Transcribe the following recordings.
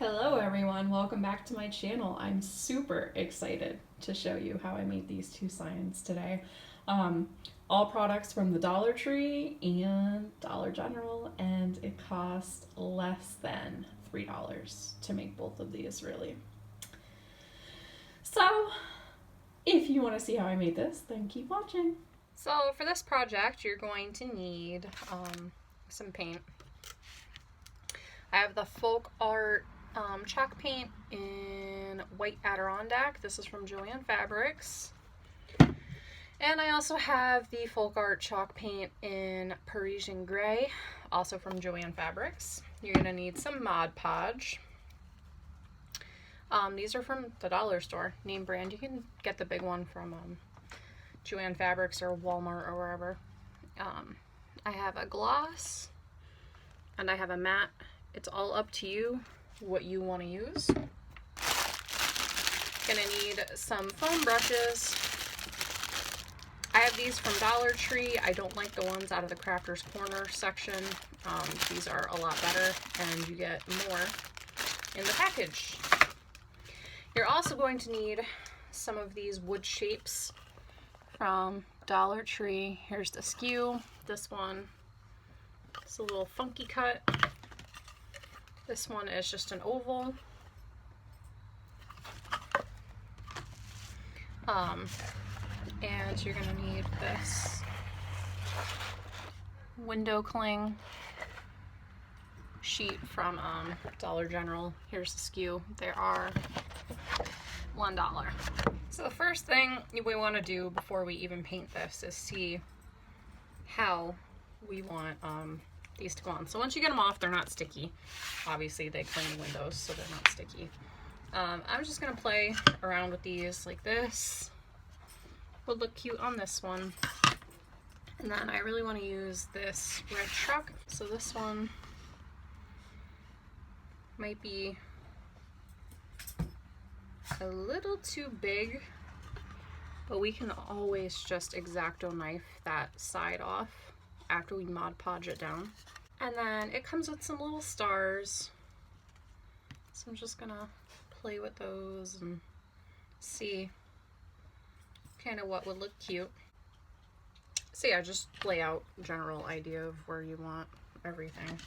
Hello everyone, welcome back to my channel. I'm super excited to show you how I made these two signs today. Um, all products from the Dollar Tree and Dollar General, and it cost less than $3 to make both of these, really. So, if you want to see how I made this, then keep watching. So for this project, you're going to need some paint. I have the Folk Art chalk paint in White Adirondack. This is from Joann Fabrics. And I also have the Folk Art chalk paint in Parisian Grey, also from Joann Fabrics. You're going to need some Mod Podge. These are from the dollar store, name brand. You can get the big one from Joann Fabrics or Walmart or wherever. I have a gloss and I have a matte. It's all up to you what you want to use. Gonna need some foam brushes. I have these from Dollar Tree. I don't like the ones out of the Crafters Corner section. These are a lot better and you get more in the package. You're also going to need some of these wood shapes from Dollar Tree. Here's the skew. This one is a little funky cut. This one is just an oval. And you're gonna need this window cling sheet from Dollar General. Here's the skew. They are $1. So the first thing we want to do before we even paint this is see how we want these to go on. So once you get them off, they're not sticky. Obviously they clean the windows, so they're not sticky. I'm just gonna play around with these like this. Would look cute on this one. And then I really want to use this red truck. So this one might be a little too big, but we can always just X-Acto knife that side off after we Mod Podge it down. And then it comes with some little stars. So I'm just gonna play with those and see kind of what would look cute. So yeah, just lay out general idea of where you want everything.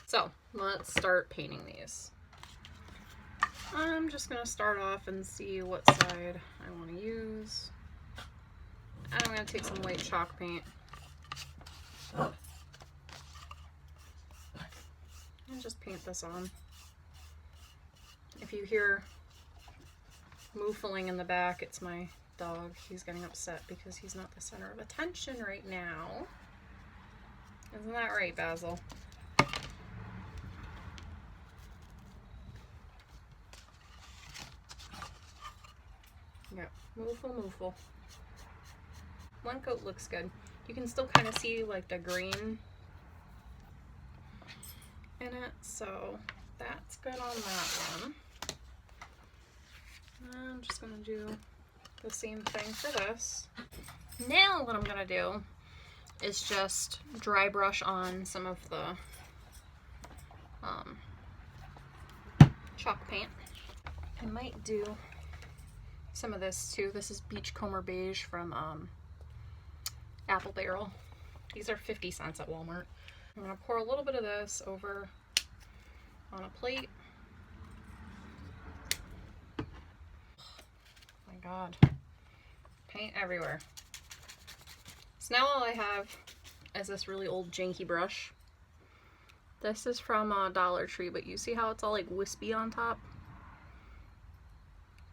So let's start painting these. I'm just gonna start off and see what side I want to use. And I'm gonna take some white chalk paint and just paint this on. If you hear moofling in the back, it's my dog. He's getting upset because he's not the center of attention right now. Isn't that right, Basil? Yep, moofle. One coat looks good. You can still kind of see like the green in it, so that's good on that one. I'm just gonna do the same thing for this. Now what I'm gonna do is just dry brush on some of the chalk paint. I might do some of this too. This is Beachcomber Beige from Apple Barrel. These are 50 cents at Walmart. I'm gonna pour a little bit of this over on a plate. Oh my God, paint everywhere. So now all I have is this really old janky brush. This is from Dollar Tree, but you see how it's all like wispy on top?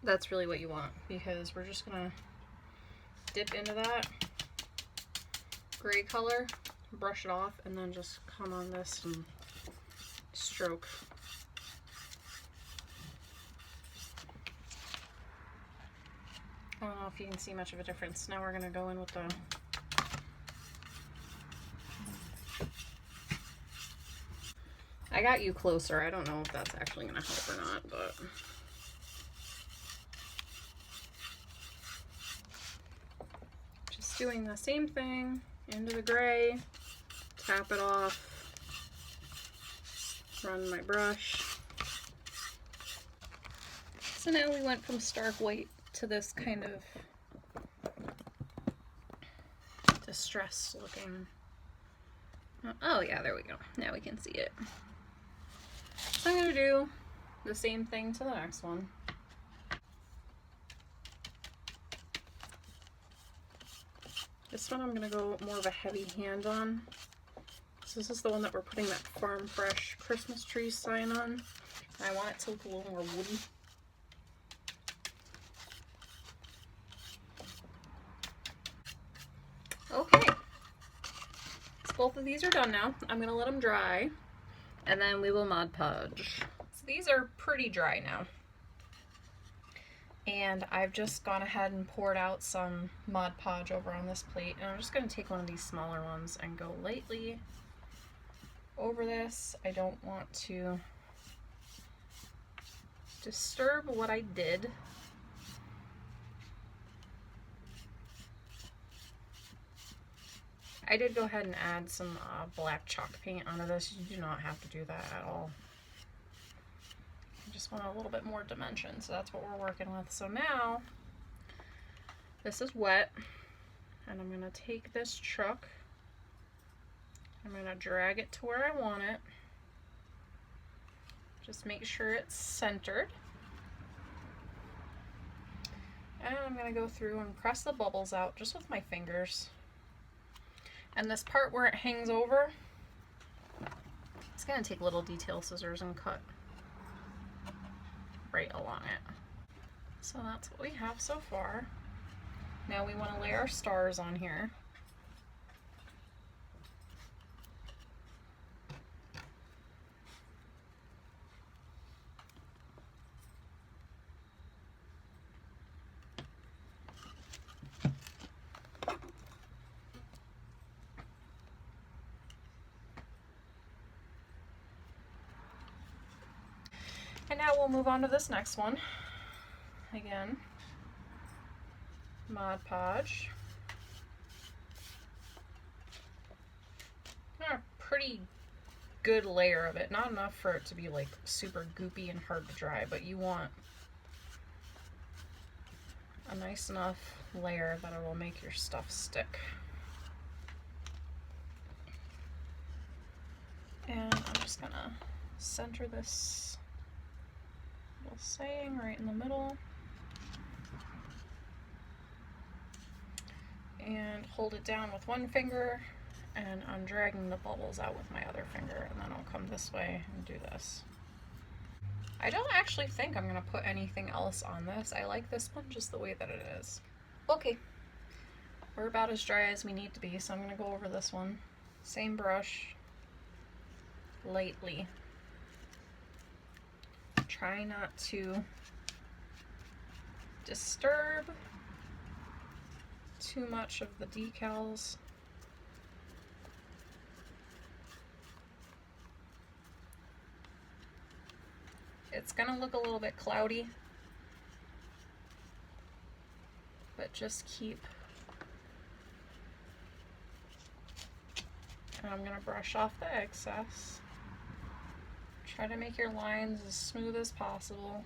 That's really what you want, because we're just gonna dip into that gray color, brush it off, and then just come on this and stroke. I don't know if you can see much of a difference. Now we're gonna go in with the I got you closer. I don't know if that's actually gonna help or not, but just doing the same thing into the gray, tap it off, run my brush, So now we went from stark white to this kind of distressed looking. Oh yeah, there we go. Now we can see it. So I'm going to do the same thing to the next one. This one I'm going to go more of a heavy hand on. So this is the one that we're putting that Farm Fresh Christmas tree sign on. And I want it to look a little more woody. Okay. So both of these are done now. I'm going to let them dry. And then we will Mod Podge. So these are pretty dry now. And I've just gone ahead and poured out some Mod Podge over on this plate. And I'm just going to take one of these smaller ones and go lightly over this. I don't want to disturb what I did. I did go ahead and add some black chalk paint onto this. You do not have to do that at all. I just want a little bit more dimension, so that's what we're working with. So now, this is wet, and I'm going to take this truck, I'm going to drag it to where I want it. Just make sure it's centered. And I'm going to go through and press the bubbles out just with my fingers. And this part where it hangs over, it's going to take little detail scissors and cut right along it. So that's what we have so far. Now we want to lay our stars on here. And now we'll move on to this next one. Again, Mod Podge. A pretty good layer of it. Not enough for it to be like super goopy and hard to dry, but you want a nice enough layer that it will make your stuff stick. And I'm just gonna center this little saying right in the middle and hold it down with one finger, and I'm dragging the bubbles out with my other finger, and then I'll come this way and do this. I don't actually think I'm gonna put anything else on this. I like this one just the way that it is. Okay, we're about as dry as we need to be, so I'm gonna go over this one. Same brush, lightly. Try not to disturb too much of the decals. It's gonna look a little bit cloudy, but just keep, and I'm gonna brush off the excess. Try to make your lines as smooth as possible.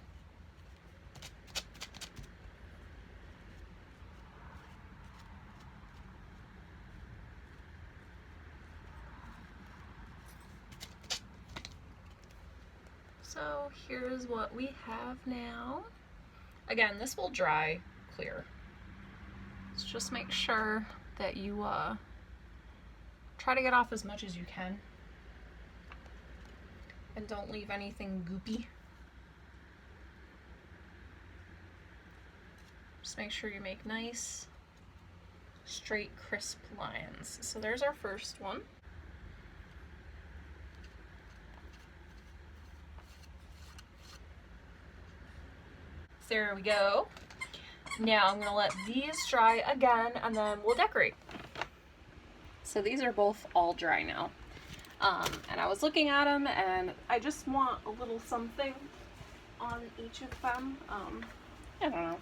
So here's what we have now. Again, this will dry clear. Let's just make sure that you try to get off as much as you can. And don't leave anything goopy. Just make sure you make nice, straight, crisp lines. So there's our first one. There we go. Now I'm gonna let these dry again, and then we'll decorate. So these are both all dry now. And I was looking at them, and I just want a little something on each of them. I don't know,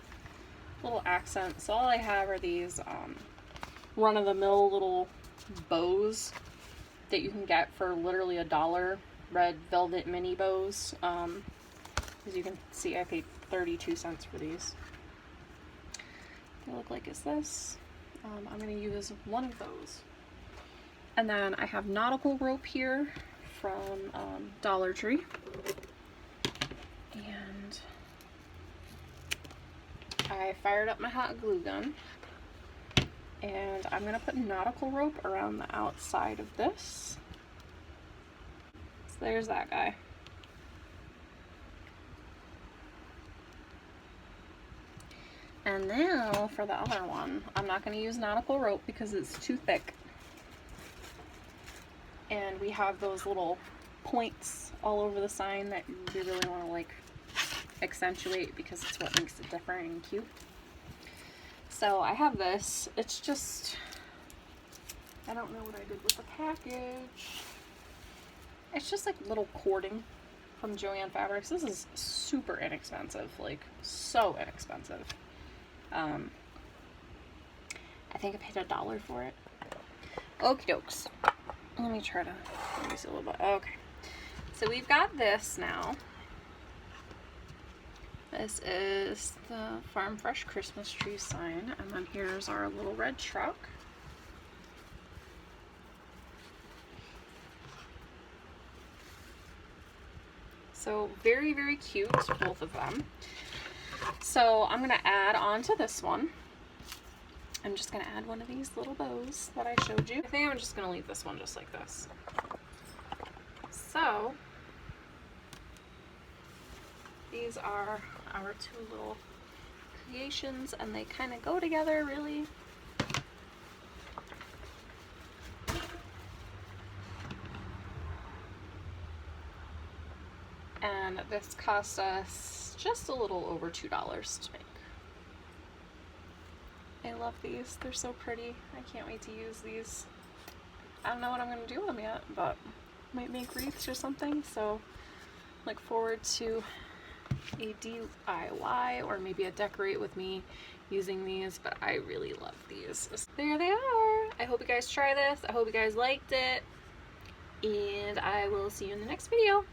little accents. So all I have are these run-of-the-mill little bows that you can get for literally $1. Red velvet mini bows. As you can see, I paid 32 cents for these. They look like it's this. I'm going to use one of those. And then I have nautical rope here from Dollar Tree. And I fired up my hot glue gun. And I'm going to put nautical rope around the outside of this. So there's that guy. And now for the other one, I'm not going to use nautical rope because it's too thick. And we have those little points all over the sign that we really want to like accentuate because it's what makes it different and cute. So I have this. It's just, I don't know what I did with the package. It's just like little cording from Joann Fabrics. This is super inexpensive, like so inexpensive. I think I paid $1 for it. Okie dokes. Let me see a little bit. Okay. So we've got this now. This is the Farm Fresh Christmas tree sign. And then here's our little red truck. So very, very cute, both of them. So I'm going to add on to this one. I'm just going to add one of these little bows that I showed you. I think I'm just going to leave this one just like this. So these are our two little creations and they kind of go together really. And this cost us just a little over $2 to make. I love these. They're so pretty. I can't wait to use these. I don't know what I'm going to do with them yet, but might make wreaths or something. So look forward to a DIY or maybe a decorate with me using these, but I really love these. There they are. I hope you guys try this. I hope you guys liked it. And I will see you in the next video.